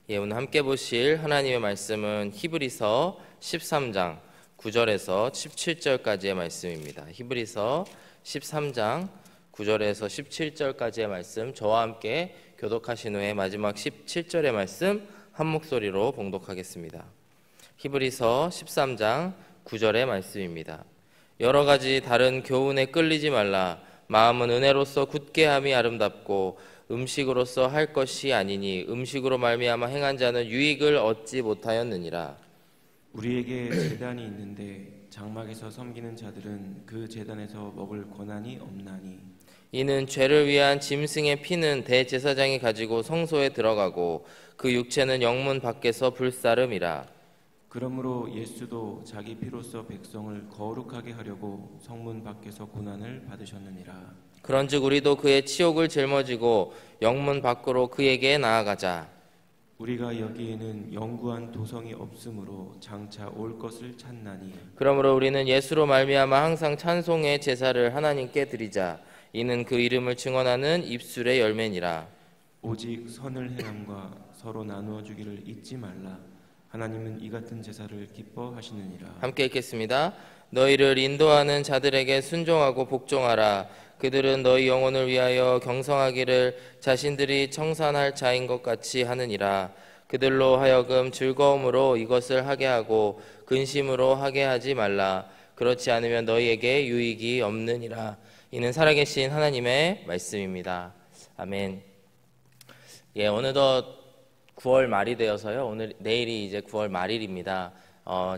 오늘 함께 보실 하나님의 말씀은 히브리서 13장 9절에서 17절까지의 말씀입니다. 히브리서 13장 9절에서 17절까지의 말씀, 저와 함께 교독하신 후에 마지막 17절의 말씀 한 목소리로 봉독하겠습니다. 히브리서 13장 9절의 말씀입니다. 여러 가지 다른 교훈에 끌리지 말라. 마음은 은혜로서 굳게 함이 아름답고 음식으로서 할 것이 아니니 음식으로 말미암아 행한 자는 유익을 얻지 못하였느니라. 우리에게 제단이 있는데 장막에서 섬기는 자들은 그 제단에서 먹을 권한이 없나니 이는 죄를 위한 짐승의 피는 대제사장이 가지고 성소에 들어가고 그 육체는 영문 밖에서 불사름이라. 그러므로 예수도 자기 피로써 백성을 거룩하게 하려고 성문 밖에서 고난을 받으셨느니라. 그런즉 우리도 그의 치욕을 짊어지고 영문 밖으로 그에게 나아가자. 우리가 여기에는 영구한 도성이 없으므로 장차 올 것을 찾나니 그러므로 우리는 예수로 말미암아 항상 찬송의 제사를 하나님께 드리자. 이는 그 이름을 증언하는 입술의 열매니라. 오직 선을 행함과 서로 나누어 주기를 잊지 말라. 하나님은 이 같은 제사를 기뻐하시느니라. 함께 읽겠습니다. 너희를 인도하는 자들에게 순종하고 복종하라. 그들은 너희 영혼을 위하여 경성하기를 자신들이 청산할 자인 것 같이 하느니라. 그들로 하여금 즐거움으로 이것을 하게 하고 근심으로 하게 하지 말라. 그렇지 않으면 너희에게 유익이 없느니라. 이는 살아계신 하나님의 말씀입니다. 아멘. 어느덧 9월 말이 되어서요. 내일이 이제 9월 말일입니다.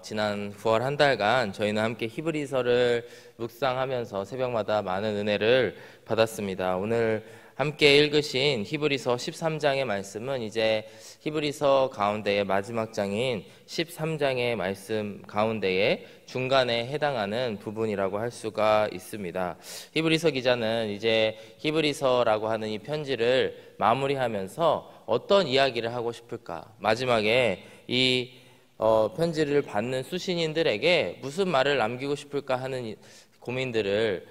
지난 9월 한 달간 저희는 함께 히브리서를 묵상하면서 새벽마다 많은 은혜를 받았습니다. 오늘 함께 읽으신 히브리서 13장의 말씀은 이제 히브리서 가운데의 마지막 장인 13장의 말씀 가운데에 중간에 해당하는 부분이라고 할 수가 있습니다. 히브리서 기자는 이제 히브리서라고 하는 이 편지를 마무리하면서 어떤 이야기를 하고 싶을까? 마지막에 이 편지를 받는 수신인들에게 무슨 말을 남기고 싶을까 하는 고민들을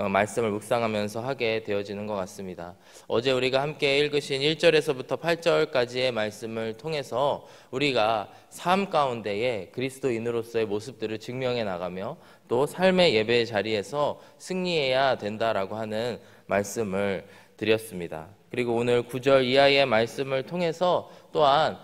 말씀을 묵상하면서 하게 되어지는 것 같습니다. 어제 우리가 함께 읽으신 1절에서부터 8절까지의 말씀을 통해서 우리가 삶 가운데에 그리스도인으로서의 모습들을 증명해 나가며 또 삶의 예배 자리에서 승리해야 된다라고 하는 말씀을 드렸습니다. 그리고 오늘 9절 이하의 말씀을 통해서 또한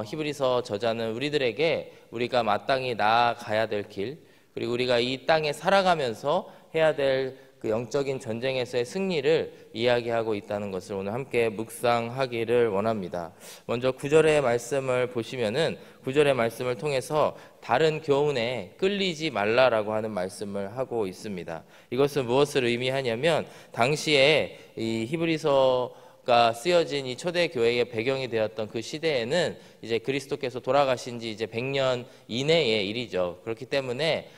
히브리서 저자는 우리들에게 우리가 마땅히 나아가야 될 길, 그리고 우리가 이 땅에 살아가면서 해야 될 그 영적인 전쟁에서의 승리를 이야기하고 있다는 것을 오늘 함께 묵상하기를 원합니다. 먼저 9절의 말씀을 보시면은 9절의 말씀을 통해서 다른 교훈에 끌리지 말라라고 하는 말씀을 하고 있습니다. 이것은 무엇을 의미하냐면 당시에 이 히브리서가 쓰여진 이 초대 교회의 배경이 되었던 그 시대에는 이제 그리스도께서 돌아가신 지 이제 100년 이내의 일이죠. 그렇기 때문에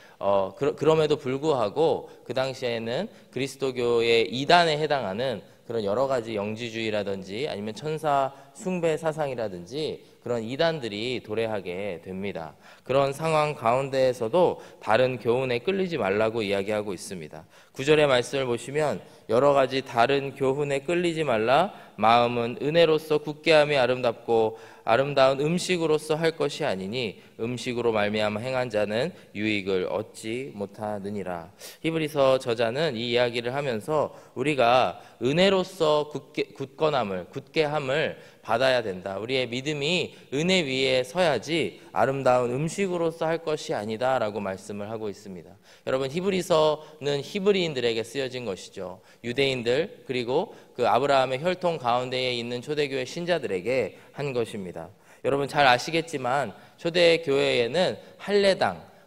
그럼에도 불구하고 그 당시에는 그리스도교의 이단에 해당하는 그런 여러 가지 영지주의라든지 아니면 천사 숭배 사상이라든지 그런 이단들이 도래하게 됩니다. 그런 상황 가운데에서도 다른 교훈에 끌리지 말라고 이야기하고 있습니다. 9절의 말씀을 보시면 여러 가지 다른 교훈에 끌리지 말라. 마음은 은혜로서 굳게 함이 아름답고 아름다운 음식으로서 할 것이 아니니 음식으로 말미암아 행한 자는 유익을 얻지 못하느니라. 히브리서 저자는 이 이야기를 하면서 우리가 은혜로서 굳게 함을 받아야 된다. 우리의 믿음이 은혜 위에 서야지 아름다운 음식으로서 할 것이 아니다 라고 말씀을 하고 있습니다. 여러분, 히브리서는 히브리인들에게 쓰여진 것이죠. 유대인들 그리고 그 아브라함의 혈통 가운데에 있는 초대교회 신자들에게 한 것입니다. 여러분 잘 아시겠지만 초대교회에는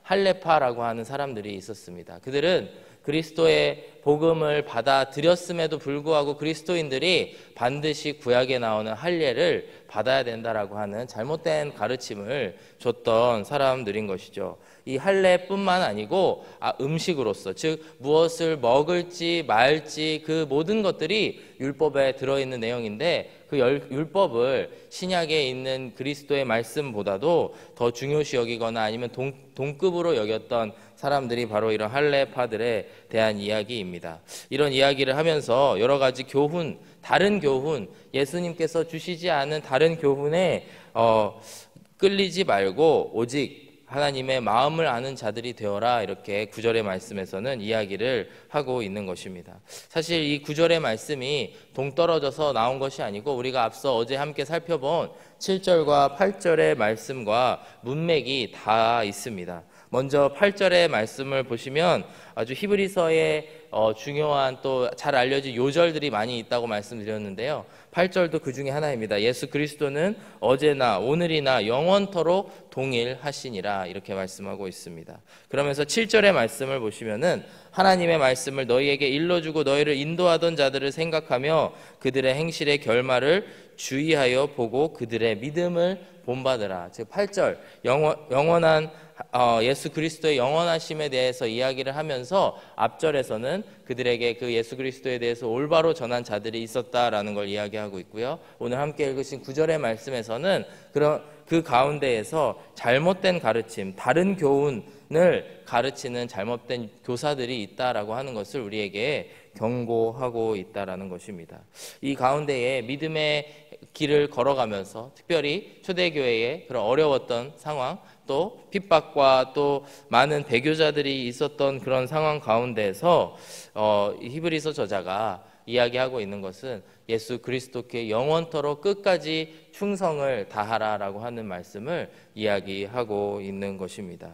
할례파라고 하는 사람들이 있었습니다. 그들은 그리스도의 복음을 받아들였음에도 불구하고 그리스도인들이 반드시 구약에 나오는 할례를 받아야 된다라고 하는 잘못된 가르침을 줬던 사람들인 것이죠. 이 할례뿐만 아니고 음식으로서, 즉 무엇을 먹을지 말지 그 모든 것들이 율법에 들어있는 내용인데 그 율법을 신약에 있는 그리스도의 말씀보다도 더 중요시 여기거나 아니면 동급으로 여겼던 사람들이 바로 이런 할례파들에 대한 이야기입니다. 이야기입니다. 이런 이야기를 하면서 여러 가지 교훈, 다른 교훈, 예수님께서 주시지 않은 다른 교훈에 끌리지 말고 오직 하나님의 마음을 아는 자들이 되어라, 이렇게 9절의 말씀에서는 이야기를 하고 있는 것입니다. 사실 이 9절의 말씀이 동떨어져서 나온 것이 아니고 우리가 앞서 어제 함께 살펴본 7절과 8절의 말씀과 문맥이 다 있습니다. 먼저 8절의 말씀을 보시면 아주 히브리서에 중요한 또 잘 알려진 요절들이 많이 있다고 말씀드렸는데요. 8절도 그 중에 하나입니다. 예수 그리스도는 어제나 오늘이나 영원토록 동일하시니라, 이렇게 말씀하고 있습니다. 그러면서 7절의 말씀을 보시면은 하나님의 말씀을 너희에게 일러주고 너희를 인도하던 자들을 생각하며 그들의 행실의 결말을 주의하여 보고 그들의 믿음을 본받으라. 즉 8절 영원한 예수 그리스도의 영원하심에 대해서 이야기를 하면서 앞절에서는 그들에게 그 예수 그리스도에 대해서 올바로 전한 자들이 있었다라는 걸 이야기하고 있고요. 오늘 함께 읽으신 9절의 말씀에서는 그 가운데에서 잘못된 가르침, 다른 교훈을 가르치는 잘못된 교사들이 있다라고 하는 것을 우리에게 경고하고 있다라는 것입니다. 이 가운데에 믿음의 길을 걸어가면서 특별히 초대교회의 그런 어려웠던 상황, 또 핍박과 또 많은 배교자들이 있었던 그런 상황 가운데에서 히브리서 저자가 이야기하고 있는 것은 예수 그리스도께 영원토록 끝까지 충성을 다하라라고 하는 말씀을 이야기하고 있는 것입니다.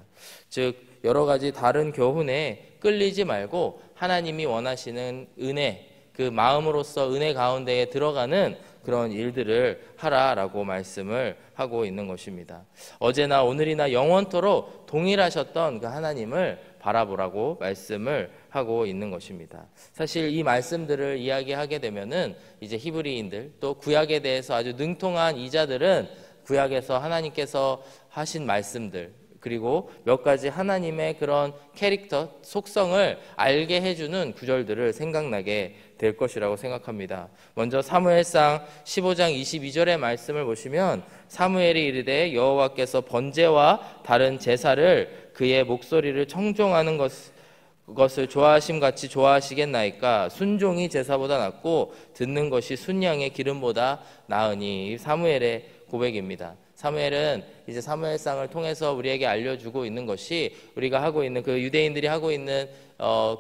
즉 여러 가지 다른 교훈에 끌리지 말고 하나님이 원하시는 은혜, 그 마음으로서 은혜 가운데에 들어가는 그런 일들을 하라라고 말씀을 하고 있는 것입니다. 어제나 오늘이나 영원토록 동일하셨던 그 하나님을 바라보라고 말씀을 하고 있는 것입니다. 사실 이 말씀들을 이야기하게 되면은 이제 히브리인들 또 구약에 대해서 아주 능통한 이자들은 구약에서 하나님께서 하신 말씀들, 그리고 몇 가지 하나님의 그런 캐릭터, 속성을 알게 해주는 구절들을 생각나게 될 것이라고 생각합니다. 먼저 사무엘상 15장 22절의 말씀을 보시면 사무엘이 이르되 여호와께서 번제와 다른 제사를 그의 목소리를 청종하는 것을 좋아하심 같이 좋아하시겠나이까? 순종이 제사보다 낫고 듣는 것이 순양의 기름보다 나으니. 사무엘의 고백입니다. 사무엘은 이제 사무엘상을 통해서 우리에게 알려주고 있는 것이 우리가 하고 있는 그 유대인들이 하고 있는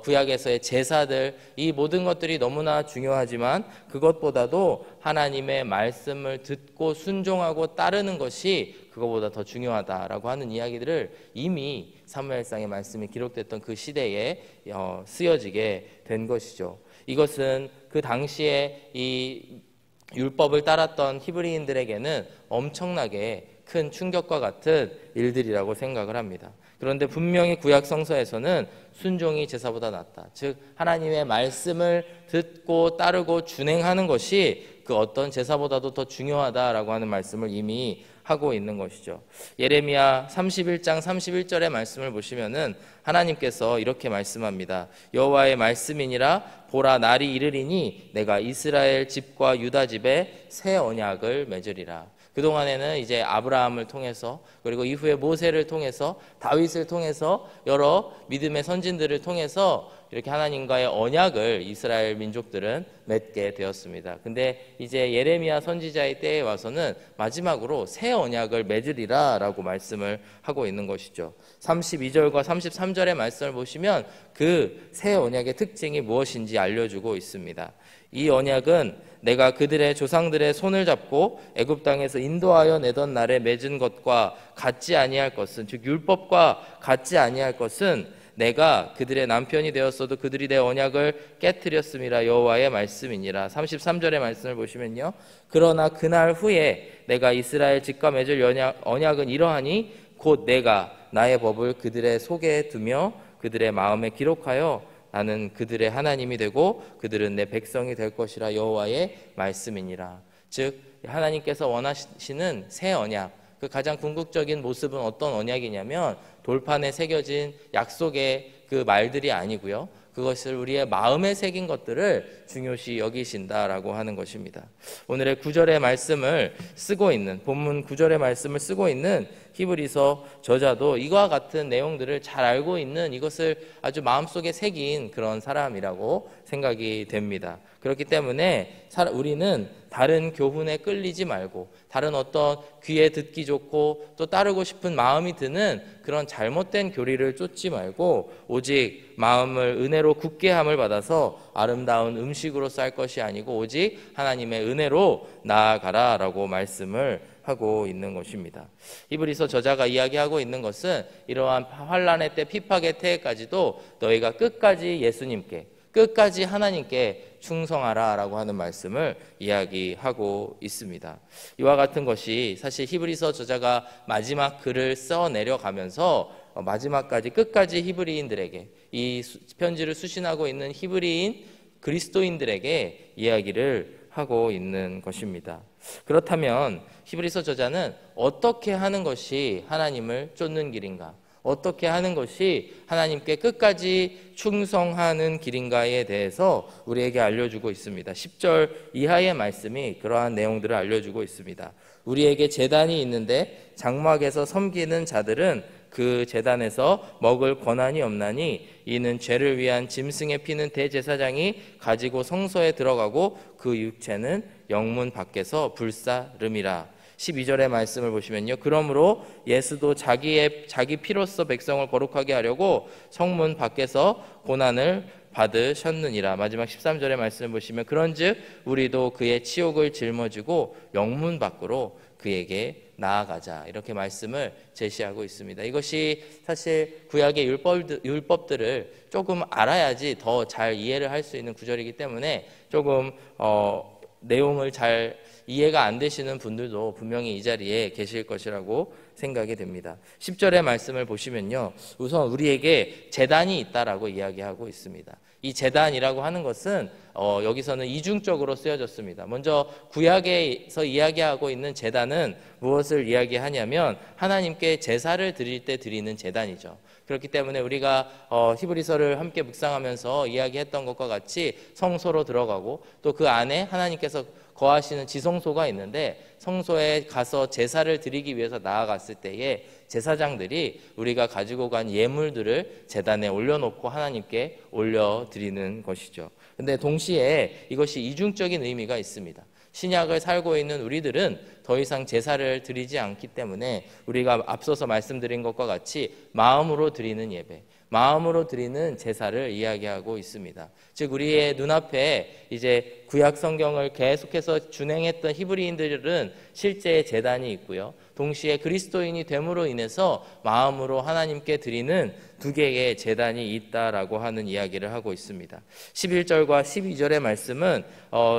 구약에서의 제사들, 이 모든 것들이 너무나 중요하지만 그것보다도 하나님의 말씀을 듣고 순종하고 따르는 것이 그것보다 더 중요하다라고 하는 이야기들을 이미 사무엘상의 말씀이 기록됐던 그 시대에 쓰여지게 된 것이죠. 이것은 그 당시에 이 율법을 따랐던 히브리인들에게는 엄청나게 큰 충격과 같은 일들이라고 생각을 합니다. 그런데 분명히 구약 성서에서는 순종이 제사보다 낫다. 즉 하나님의 말씀을 듣고 따르고 준행하는 것이 그 어떤 제사보다도 더 중요하다라고 하는 말씀을 이미 하고 있는 것이죠. 예레미야 31장 31절의 말씀을 보시면은 하나님께서 이렇게 말씀합니다. 여호와의 말씀이니라 보라 날이 이르리니 내가 이스라엘 집과 유다 집에 새 언약을 맺으리라. 그동안에는 이제 아브라함을 통해서 그리고 이후에 모세를 통해서 다윗을 통해서 여러 믿음의 선진들을 통해서 이렇게 하나님과의 언약을 이스라엘 민족들은 맺게 되었습니다. 근데 이제 예레미야 선지자의 때에 와서는 마지막으로 새 언약을 맺으리라 라고 말씀을 하고 있는 것이죠. 32절과 33절의 말씀을 보시면 그 새 언약의 특징이 무엇인지 알려주고 있습니다. 이 언약은 내가 그들의 조상들의 손을 잡고 애굽 땅에서 인도하여 내던 날에 맺은 것과 같지 아니할 것은, 즉 율법과 같지 아니할 것은 내가 그들의 남편이 되었어도 그들이 내 언약을 깨뜨렸음이라 여호와의 말씀이니라. 33절의 말씀을 보시면요, 그러나 그날 후에 내가 이스라엘 집과 맺을 언약은 이러하니 곧 내가 나의 법을 그들의 속에 두며 그들의 마음에 기록하여 나는 그들의 하나님이 되고 그들은 내 백성이 될 것이라 여호와의 말씀이니라. 즉 하나님께서 원하시는 새 언약, 그 가장 궁극적인 모습은 어떤 언약이냐면 돌판에 새겨진 약속의 그 말들이 아니고요, 그것을 우리의 마음에 새긴 것들을 중요시 여기신다라고 하는 것입니다. 오늘의 구절의 말씀을 쓰고 있는, 본문 구절의 말씀을 쓰고 있는 히브리서 저자도 이와 같은 내용들을 잘 알고 있는, 이것을 아주 마음속에 새긴 그런 사람이라고 생각이 됩니다. 그렇기 때문에 우리는 다른 교훈에 끌리지 말고, 다른 어떤 귀에 듣기 좋고 또 따르고 싶은 마음이 드는 그런 잘못된 교리를 쫓지 말고, 오직 마음을 은혜로 굳게 함을 받아서 아름다운 음식으로 쌀 것이 아니고 오직 하나님의 은혜로 나아가라라고 말씀을 하고 있는 것입니다. 히브리서 저자가 이야기하고 있는 것은 이러한 환난의 때, 핍박의 때까지도 너희가 끝까지 예수님께, 끝까지 하나님께 충성하라라고 하는 말씀을 이야기하고 있습니다. 이와 같은 것이 사실 히브리서 저자가 마지막 글을 써 내려가면서 마지막까지 끝까지 히브리인들에게, 이 편지를 수신하고 있는 히브리인 그리스도인들에게 이야기를 하고 있는 것입니다. 그렇다면 히브리서 저자는 어떻게 하는 것이 하나님을 쫓는 길인가, 어떻게 하는 것이 하나님께 끝까지 충성하는 길인가에 대해서 우리에게 알려주고 있습니다. 10절 이하의 말씀이 그러한 내용들을 알려주고 있습니다. 우리에게 제단이 있는데 장막에서 섬기는 자들은 그 제단에서 먹을 권한이 없나니 이는 죄를 위한 짐승의 피는 대제사장이 가지고 성소에 들어가고 그 육체는 영문 밖에서 불사름이라. 12절의 말씀을 보시면요, 그러므로 예수도 자기 피로써 백성을 거룩하게 하려고 성문 밖에서 고난을 받으셨느니라. 마지막 13절의 말씀을 보시면 그런즉 우리도 그의 치욕을 짊어지고 영문 밖으로 그에게 나아가자, 이렇게 말씀을 제시하고 있습니다. 이것이 사실 구약의 율법들을 조금 알아야지 더 잘 이해를 할 수 있는 구절이기 때문에 조금 내용을 잘 이해가 안 되시는 분들도 분명히 이 자리에 계실 것이라고 생각이 됩니다. 10절의 말씀을 보시면요, 우선 우리에게 제단이 있다라고 이야기하고 있습니다. 이 제단이라고 하는 것은 여기서는 이중적으로 쓰여졌습니다. 먼저 구약에서 이야기하고 있는 제단은 무엇을 이야기하냐면 하나님께 제사를 드릴 때 드리는 제단이죠. 그렇기 때문에 우리가 히브리서를 함께 묵상하면서 이야기했던 것과 같이 성소로 들어가고 또 그 안에 하나님께서 거하시는 지성소가 있는데, 성소에 가서 제사를 드리기 위해서 나아갔을 때에 제사장들이 우리가 가지고 간 예물들을 제단에 올려놓고 하나님께 올려드리는 것이죠. 근데 동시에 이것이 이중적인 의미가 있습니다. 신약을 살고 있는 우리들은 더 이상 제사를 드리지 않기 때문에 우리가 앞서서 말씀드린 것과 같이 마음으로 드리는 예배, 마음으로 드리는 제사를 이야기하고 있습니다. 즉 우리의 눈앞에 이제 구약 성경을 계속해서 준행했던 히브리인들은 실제 제단이 있고요, 동시에 그리스도인이 됨으로 인해서 마음으로 하나님께 드리는 두 개의 제단이 있다라고 하는 이야기를 하고 있습니다. 11절과 12절의 말씀은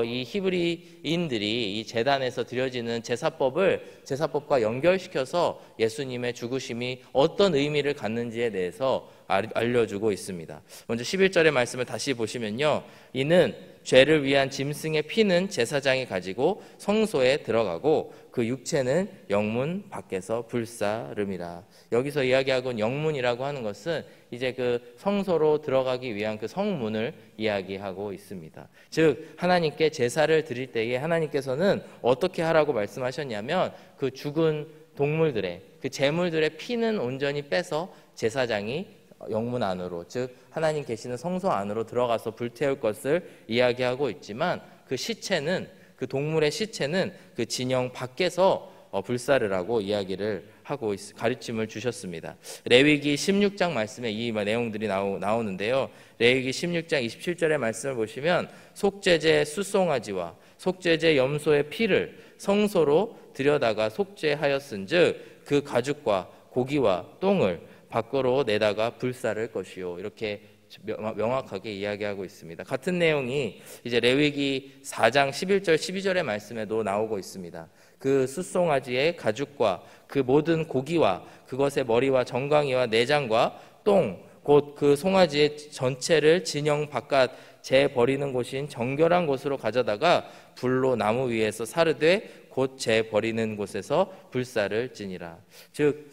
이 히브리인들이 이 제단에서 드려지는 제사법과 연결시켜서 예수님의 죽으심이 어떤 의미를 갖는지에 대해서 알려주고 있습니다. 먼저 11절의 말씀을 다시 보시면요, 이는 죄를 위한 짐승의 피는 제사장이 가지고 성소에 들어가고 그 육체는 영문 밖에서 불사름이라. 여기서 이야기하고 있는 영문이라고 하는 것은 이제 그 성소로 들어가기 위한 그 성문을 이야기하고 있습니다. 즉 하나님께 제사를 드릴 때에 하나님께서는 어떻게 하라고 말씀하셨냐면 그 죽은 동물들의 그 제물들의 피는 온전히 빼서 제사장이 영문 안으로, 즉 하나님 계시는 성소 안으로 들어가서 불태울 것을 이야기하고 있지만 그 시체는, 그 동물의 시체는 그 진영 밖에서 불사르라고 이야기를 하고 가르침을 주셨습니다. 레위기 16장 말씀에 이 내용들이 나오는데요, 레위기 16장 27절의 말씀을 보시면 속죄제 숫송아지와 속죄제 염소의 피를 성소로 들여다가 속죄하였은즉 그 가죽과 고기와 똥을 밖으로 내다가 불사를 것이요, 이렇게 명확하게 이야기하고 있습니다. 같은 내용이 이제 레위기 4장 11절 12절의 말씀에도 나오고 있습니다. 그 숫송아지의 가죽과 그 모든 고기와 그것의 머리와 정강이와 내장과 똥 곧 그 송아지의 전체를 진영 바깥 재 버리는 곳인 정결한 곳으로 가져다가 불로 나무 위에서 사르되 곧 재 버리는 곳에서 불사를 지니라. 즉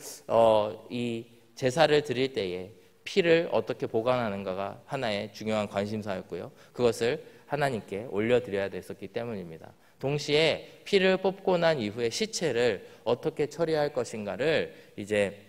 이 제사를 드릴 때에 피를 어떻게 보관하는가가 하나의 중요한 관심사였고요. 그것을 하나님께 올려드려야 됐었기 때문입니다. 동시에 피를 뽑고 난 이후에 시체를 어떻게 처리할 것인가를 이제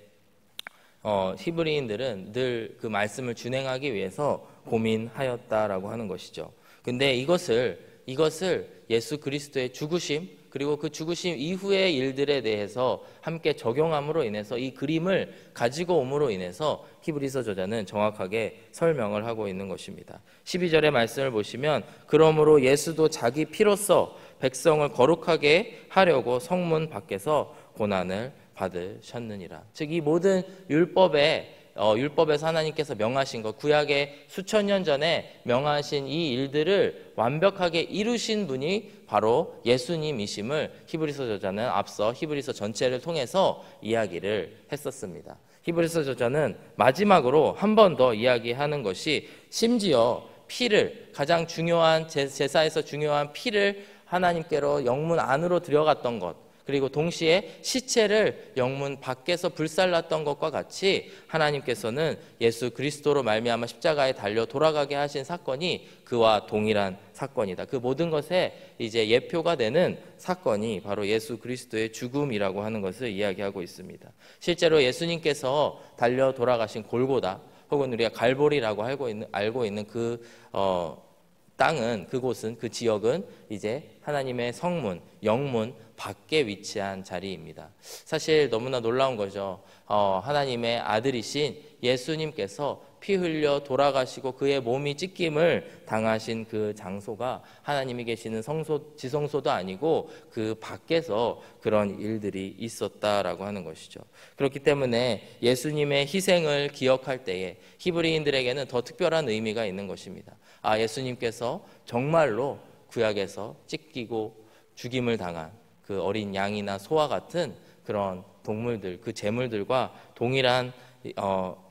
히브리인들은 늘 그 말씀을 준행하기 위해서 고민하였다라고 하는 것이죠. 근데 이것을 예수 그리스도의 죽으심, 그리고 그 죽으심 이후의 일들에 대해서 함께 적용함으로 인해서 이 그림을 가지고 옴으로 인해서 히브리서 저자는 정확하게 설명을 하고 있는 것입니다. 12절의 말씀을 보시면 그러므로 예수도 자기 피로써 백성을 거룩하게 하려고 성문 밖에서 고난을 받으셨느니라. 즉 이 모든 율법에서 하나님께서 명하신 것, 구약의 수천 년 전에 명하신 이 일들을 완벽하게 이루신 분이 바로 예수님이심을 히브리서 저자는 앞서 히브리서 전체를 통해서 이야기를 했었습니다. 히브리서 저자는 마지막으로 한 번 더 이야기하는 것이 심지어 피를, 가장 중요한 제사에서 중요한 피를 하나님께로 영문 안으로 들여갔던 것, 그리고 동시에 시체를 영문 밖에서 불살랐던 것과 같이 하나님께서는 예수 그리스도로 말미암아 십자가에 달려 돌아가게 하신 사건이 그와 동일한 사건이다. 그 모든 것에 이제 예표가 되는 사건이 바로 예수 그리스도의 죽음이라고 하는 것을 이야기하고 있습니다. 실제로 예수님께서 달려 돌아가신 골고다, 혹은 우리가 갈보리라고 알고 있는 그 땅은, 그곳은, 그 지역은 이제 하나님의 성문, 영문 밖에 위치한 자리입니다. 사실 너무나 놀라운 거죠. 하나님의 아들이신 예수님께서 피 흘려 돌아가시고 그의 몸이 찢김을 당하신 그 장소가 하나님이 계시는 지성소도 아니고 그 밖에서 그런 일들이 있었다라고 하는 것이죠. 그렇기 때문에 예수님의 희생을 기억할 때에 히브리인들에게는 더 특별한 의미가 있는 것입니다. 예수님께서 정말로 구약에서 찢기고 죽임을 당한 그 어린 양이나 소와 같은 그런 동물들, 그 제물들과 동일한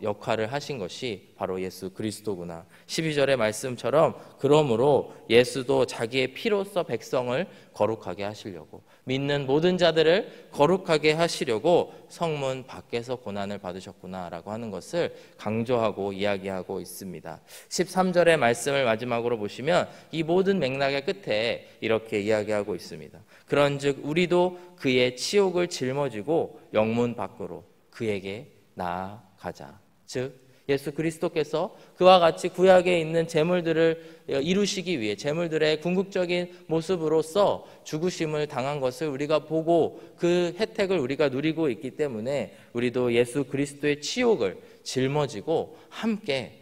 역할을 하신 것이 바로 예수 그리스도구나. 12절의 말씀처럼 그러므로 예수도 자기의 피로써 백성을 거룩하게 하시려고, 믿는 모든 자들을 거룩하게 하시려고 성문 밖에서 고난을 받으셨구나라고 하는 것을 강조하고 이야기하고 있습니다. 13절의 말씀을 마지막으로 보시면 이 모든 맥락의 끝에 이렇게 이야기하고 있습니다. 그런즉 우리도 그의 치욕을 짊어지고 영문 밖으로 그에게 나아가자. 즉 예수 그리스도께서 그와 같이 구약에 있는 제물들을 이루시기 위해 제물들의 궁극적인 모습으로서 죽으심을 당한 것을 우리가 보고 그 혜택을 우리가 누리고 있기 때문에 우리도 예수 그리스도의 치욕을 짊어지고 함께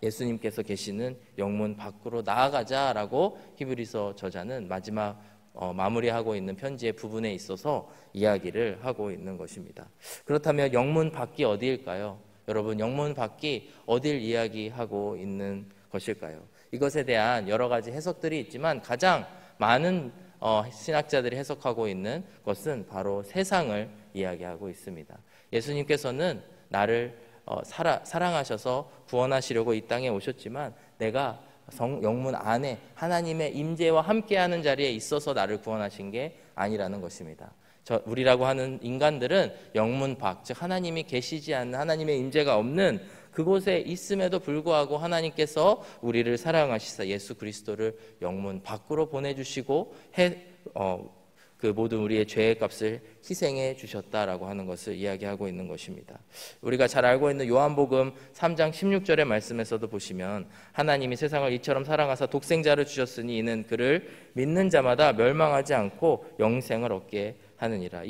예수님께서 계시는 영문 밖으로 나아가자라고 히브리서 저자는 마지막 마무리하고 있는 편지의 부분에 있어서 이야기를 하고 있는 것입니다. 그렇다면 영문 밖이 어디일까요? 여러분, 영문 밖이 어딜 이야기하고 있는 것일까요? 이것에 대한 여러 가지 해석들이 있지만 가장 많은 신학자들이 해석하고 있는 것은 바로 세상을 이야기하고 있습니다. 예수님께서는 나를 사랑하셔서 구원하시려고 이 땅에 오셨지만 내가 영문 안에 하나님의 임재와 함께하는 자리에 있어서 나를 구원하신 게 아니라는 것입니다. 우리라고 하는 인간들은 영문 밖, 즉 하나님이 계시지 않는, 하나님의 임재가 없는 그곳에 있음에도 불구하고 하나님께서 우리를 사랑하시사 예수 그리스도를 영문 밖으로 보내주시고 그 모든 우리의 죄의 값을 희생해 주셨다라고 하는 것을 이야기하고 있는 것입니다. 우리가 잘 알고 있는 요한복음 3장 16절의 말씀에서도 보시면 하나님이 세상을 이처럼 사랑하사 독생자를 주셨으니 이는 그를 믿는 자마다 멸망하지 않고 영생을 얻게 하느니라.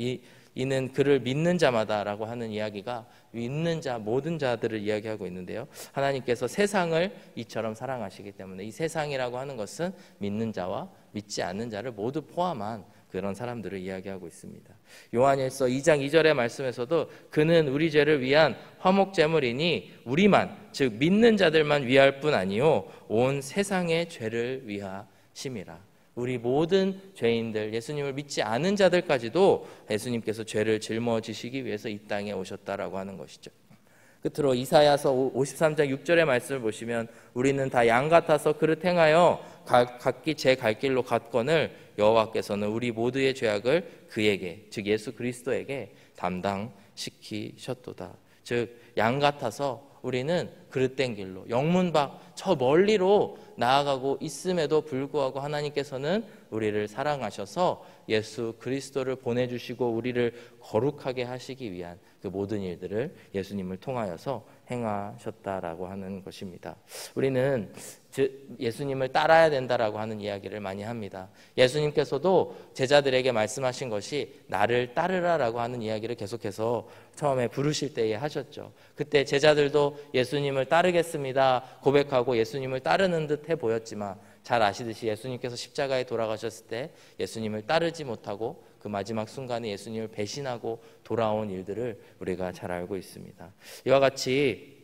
이는 그를 믿는 자마다라고 하는 이야기가 믿는 자, 모든 자들을 이야기하고 있는데요. 하나님께서 세상을 이처럼 사랑하시기 때문에 이 세상이라고 하는 것은 믿는 자와 믿지 않는 자를 모두 포함한 그런 사람들을 이야기하고 있습니다. 요한일서 2장 2절의 말씀에서도 그는 우리 죄를 위한 화목제물이니 우리만, 즉 믿는 자들만 위할 뿐 아니요 온 세상의 죄를 위하심이라. 우리 모든 죄인들, 예수님을 믿지 않은 자들까지도 예수님께서 죄를 짊어지시기 위해서 이 땅에 오셨다라고 하는 것이죠. 끝으로 이사야서 53장 6절의 말씀을 보시면 우리는 다 양 같아서 그릇 행하여 각기 제 갈 길로 갔거늘 여호와께서는 우리 모두의 죄악을 그에게, 즉 예수 그리스도에게 담당시키셨도다. 즉 양 같아서 우리는 그릇된 길로 영문 밖 저 멀리로 나아가고 있음에도 불구하고 하나님께서는 우리를 사랑하셔서 예수 그리스도를 보내주시고 우리를 거룩하게 하시기 위한 그 모든 일들을 예수님을 통하여서 행하셨다라고 하는 것입니다. 우리는 예수님을 따라야 된다라고 하는 이야기를 많이 합니다. 예수님께서도 제자들에게 말씀하신 것이 나를 따르라라고 하는 이야기를 계속해서 처음에 부르실 때에 하셨죠. 그때 제자들도 예수님을 따르겠습니다 고백하고 예수님을 따르는 듯해 보였지만 잘 아시듯이 예수님께서 십자가에 돌아가셨을 때 예수님을 따르지 못하고 그 마지막 순간에 예수님을 배신하고 돌아온 일들을 우리가 잘 알고 있습니다. 이와 같이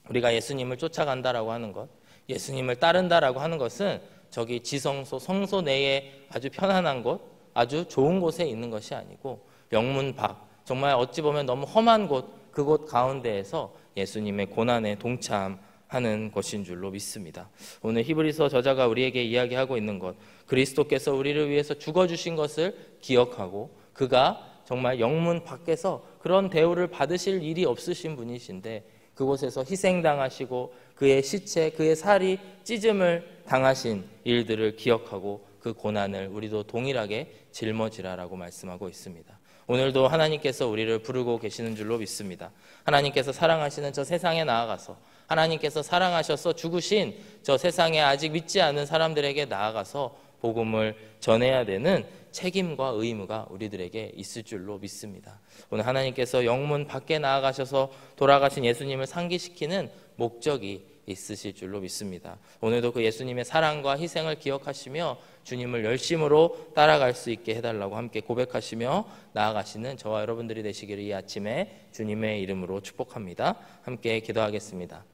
우리가 예수님을 쫓아간다라고 하는 것, 예수님을 따른다라고 하는 것은 저기 지성소, 성소 내에 아주 편안한 곳, 아주 좋은 곳에 있는 것이 아니고 영문 밖, 정말 어찌 보면 너무 험한 곳, 그곳 가운데에서 예수님의 고난에 동참하는 것인 줄로 믿습니다. 오늘 히브리서 저자가 우리에게 이야기하고 있는 것, 그리스도께서 우리를 위해서 죽어주신 것을 기억하고 그가 정말 영문 밖에서 그런 대우를 받으실 일이 없으신 분이신데 그곳에서 희생당하시고 그의 시체, 그의 살이 찢음을 당하신 일들을 기억하고 그 고난을 우리도 동일하게 짊어지라라고 말씀하고 있습니다. 오늘도 하나님께서 우리를 부르고 계시는 줄로 믿습니다. 하나님께서 사랑하시는 저 세상에 나아가서 하나님께서 사랑하셔서 죽으신 저 세상에 아직 믿지 않은 사람들에게 나아가서 복음을 전해야 되는 책임과 의무가 우리들에게 있을 줄로 믿습니다. 오늘 하나님께서 영문 밖에 나아가셔서 돌아가신 예수님을 상기시키는 목적이 있으실 줄로 믿습니다. 오늘도 그 예수님의 사랑과 희생을 기억하시며 주님을 열심으로 따라갈 수 있게 해달라고 함께 고백하시며 나아가시는 저와 여러분들이 되시기를 이 아침에 주님의 이름으로 축복합니다. 함께 기도하겠습니다.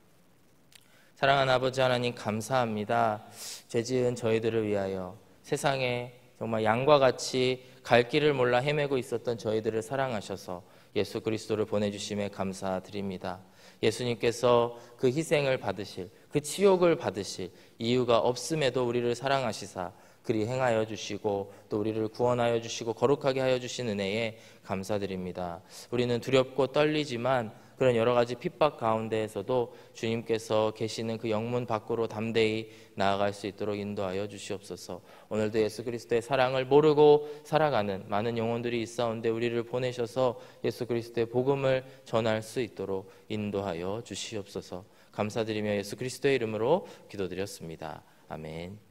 사랑하는 아버지 하나님 감사합니다. 죄지은 저희들을 위하여 세상에 정말 양과 같이 갈 길을 몰라 헤매고 있었던 저희들을 사랑하셔서 예수 그리스도를 보내주심에 감사드립니다. 예수님께서 그 희생을 받으실, 그 치욕을 받으실 이유가 없음에도 우리를 사랑하시사 그리 행하여 주시고 또 우리를 구원하여 주시고 거룩하게 하여 주신 은혜에 감사드립니다. 우리는 두렵고 떨리지만 그런 여러 가지 핍박 가운데에서도 주님께서 계시는 그 영문 밖으로 담대히 나아갈 수 있도록 인도하여 주시옵소서. 오늘도 예수 그리스도의 사랑을 모르고 살아가는 많은 영혼들이 있사온데 우리를 보내셔서 예수 그리스도의 복음을 전할 수 있도록 인도하여 주시옵소서. 감사드리며 예수 그리스도의 이름으로 기도드렸습니다. 아멘.